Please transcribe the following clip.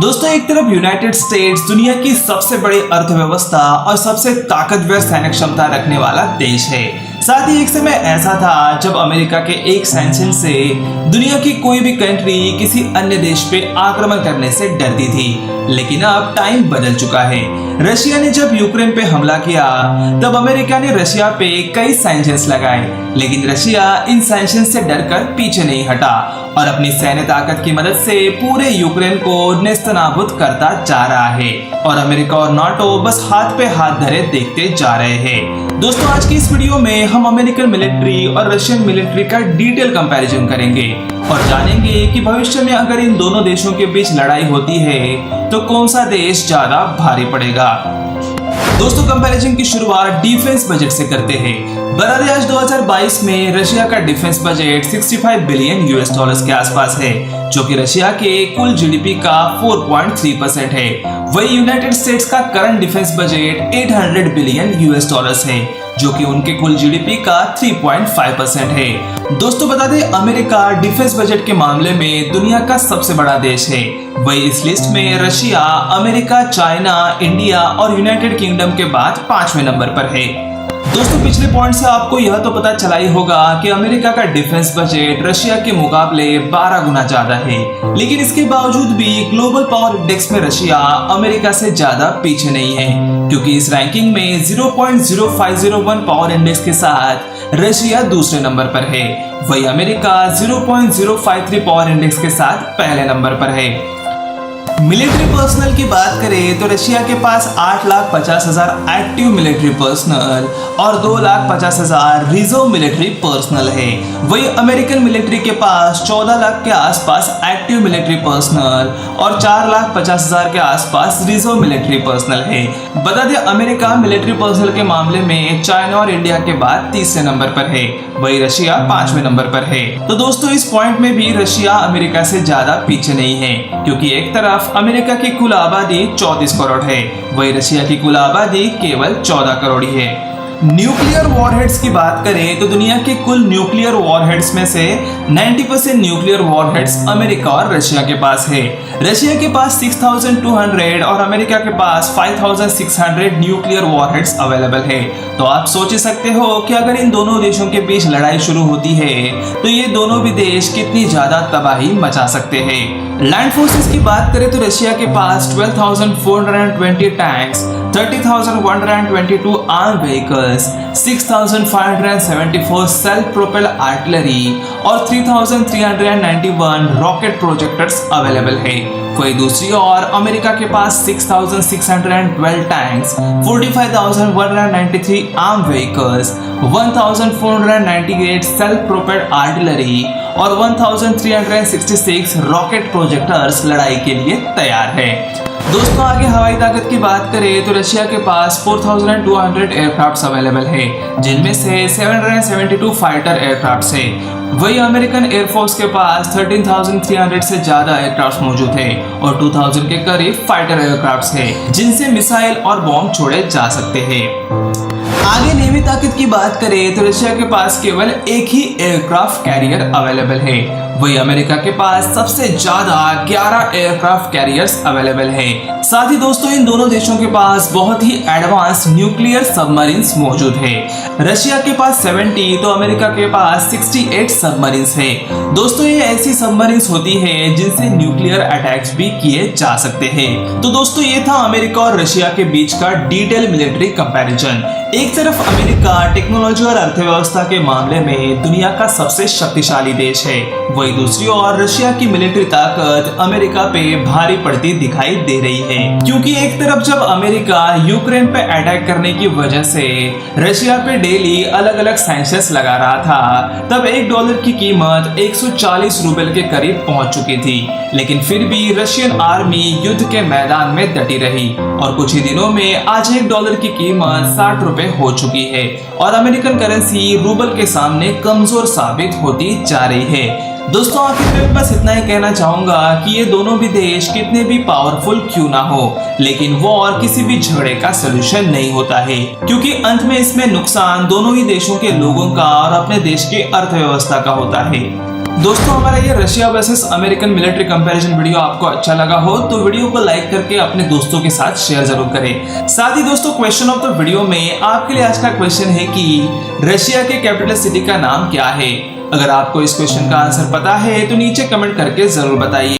दोस्तों, एक तरफ यूनाइटेड स्टेट्स दुनिया की सबसे बड़ी अर्थव्यवस्था और सबसे ताकतवर सैनिक क्षमता रखने वाला देश है। साथ ही एक समय ऐसा था जब अमेरिका के एक सैंक्शन से दुनिया की कोई भी कंट्री किसी अन्य देश पे आक्रमण करने से डरती थी। लेकिन अब टाइम बदल चुका है। रशिया ने जब यूक्रेन पे हमला किया तब अमेरिका ने रशिया पे कई सैंक्शंस लगाए, लेकिन रशिया इन सैंक्शंस से डरकर पीछे नहीं हटा और अपनी सैन्य ताकत की मदद से पूरे यूक्रेन को नेस्तनाबूद करता जा रहा है। और अमेरिका और नाटो बस हाथ पे हाथ धरे देखते जा रहे हैं। दोस्तों, आज की इस वीडियो में हम अमेरिकन मिलिट्री और रशियन मिलिट्री का डिटेल कंपैरिजन करेंगे और जानेंगे कि भविष्य में अगर इन दोनों देशों के बीच लड़ाई होती है तो कौन सा देश ज्यादा भारी पड़ेगा। दोस्तों, कंपैरिजन की शुरुआत डिफेंस बजट से करते हैं। बता दें, आज 2022 में रशिया का defence budget 65 billion US dollars के आसपास है, जो कि रशिया के कुल जीडीपी का 4.3% है। वही यूनाइटेड स्टेट्स का current defence budget 800 billion US dollars है, जो कि उनके कुल जीडीपी का 3.5% है। दोस्तों, बता दें, अमेरिका डिफेंस बजट के मामले में दुनिया का सबसे बड़ा देश है। वही इस लिस्ट में रशिया, अमेरिका, चाइना, इंडिया और यूनाइटेड किंगडम के बाद 5वें नंबर पर है। दोस्तों, पिछले पॉइंट से आपको यह तो पता चला ही होगा कि अमेरिका का डिफेंस बजट रशिया के मुकाबले 12 गुना ज्यादा है, लेकिन इसके बावजूद भी ग्लोबल पावर इंडेक्स में रशिया अमेरिका से ज्यादा पीछे नहीं है, क्योंकि इस रैंकिंग में 0.0501 पावर इंडेक्स के साथ रशिया दूसरे नंबर पर है। वही अमेरिका 0.053 पावर इंडेक्स के साथ पहले नंबर पर है। मिलिट्री पर्सनल की बात करें तो रशिया के पास 8,50,000 एक्टिव मिलिट्री पर्सनल और 2,50,000 रिजर्व मिलिट्री पर्सनल है। वही अमेरिकन मिलिट्री के पास 14 लाख के आसपास एक्टिव मिलिट्री पर्सनल और 4,50,000 के आसपास रिजर्व मिलिट्री पर्सनल है। बता दें, अमेरिका मिलिट्री पर्सनल के मामले में चाइना और इंडिया के बाद तीसरे नंबर पर है। वही रशिया 5वें नंबर पर है। तो दोस्तों, इस पॉइंट में भी रशिया अमेरिका से ज्यादा पीछे नहीं है, क्योंकि एक तरफ अमेरिका की कुल आबादी 34 करोड़ है, वही रशिया की कुल आबादी केवल 14 करोड़ ही है। न्यूक्लियर वॉरहेड्स की बात करें तो दुनिया के कुल न्यूक्लियर वॉरहेड्स में से 90% न्यूक्लियर वॉरहेड्स अमेरिका और रशिया के पास है। रशिया के पास 6,200 और अमेरिका के पास 5,600 न्यूक्लियर वॉरहेड्स अवेलेबल है। तो आप सोच सकते हो कि अगर इन दोनों देशों के बीच लड़ाई शुरू होती है तो ये दोनों भी देश कितनी ज्यादा तबाही मचा सकते हैं। लैंड फोर्सेस की बात करें तो रशिया के पास 12,420 tanks, 30,122 arm vehicles, 6,574 self propel artillery और 3,391 रॉकेट प्रोजेक्टर्स अवेलेबल है। वही दूसरी ओर अमेरिका के पास 6,612 tanks, 45,193 arm vehicles, 1,498 self propelled artillery और 1,366 रॉकेट प्रोजेक्टर्स लड़ाई के लिए तैयार है। दोस्तों, आगे हवाई ताकत की बात करें तो रशिया के पास 4,200 एयरक्राफ्ट्स अवेलेबल है, जिनमें से 772 फाइटर एयरक्राफ्ट्स है। वही अमेरिकन एयरफोर्स के पास 13,300 से ज्यादा एयरक्राफ्ट मौजूद है और 2,000 के करीब फाइटर एयरक्राफ्ट्स है, जिनसे मिसाइल और बॉम्ब छोड़े जा सकते हैं। आगे नेवी ताकत की बात करें तो रशिया के पास केवल एक ही एयरक्राफ्ट कैरियर अवेलेबल है। वही अमेरिका के पास सबसे ज्यादा 11 एयरक्राफ्ट कैरियर्स अवेलेबल है। साथ ही दोस्तों, इन दोनों देशों के पास बहुत ही एडवांस न्यूक्लियर सबमरीन्स मौजूद है। रशिया के पास 70 तो अमेरिका के पास 68 सबमरीन्स है। दोस्तों, ये ऐसी सबमरीन्स होती है जिनसे न्यूक्लियर अटैक्स भी किए जा सकते हैं। तो दोस्तों, ये था अमेरिका और रशिया के बीच का डिटेल मिलिट्री कंपैरिजन। एक तरफ अमेरिका टेक्नोलॉजी और अर्थव्यवस्था के मामले में दुनिया का सबसे शक्तिशाली देश है, वही दूसरी ओर रशिया की मिलिट्री ताकत अमेरिका पे भारी पड़ती दिखाई दे रही है। क्योंकि एक तरफ जब अमेरिका यूक्रेन पे अटैक करने की वजह से रशिया पे डेली अलग अलग सैंक्शंस लगा रहा था, तब $1 की कीमत 140 रूबल के करीब पहुंच चुकी थी। लेकिन फिर भी रशियन आर्मी युद्ध के मैदान में डटी रही और कुछ ही दिनों में आज $1 की कीमत 60 रुपए हो चुकी है और अमेरिकन करेंसी रूबल के सामने कमजोर साबित होती जा रही है। दोस्तों, आखिर में बस इतना ही कहना चाहूंगा कि ये दोनों भी देश कितने भी पावरफुल क्यों ना हो, लेकिन वॉर किसी भी झगड़े का सलूशन नहीं होता है, क्योंकि अंत में इसमें नुकसान दोनों ही देशों के लोगों का और अपने देश की अर्थव्यवस्था का होता है। दोस्तों हमारा ये Russia versus American military comparison video आपको अच्छा लगा हो तो वीडियो को लाइक करके अपने दोस्तों के साथ शेयर जरूर करें। साथ ही दोस्तों क्वेश्चन ऑफ द वीडियो में आपके लिए आज का क्वेश्चन है कि रशिया के कैपिटल सिटी का नाम क्या है। अगर आपको इस क्वेश्चन का आंसर पता है तो नीचे कमेंट करके जरूर बताइए।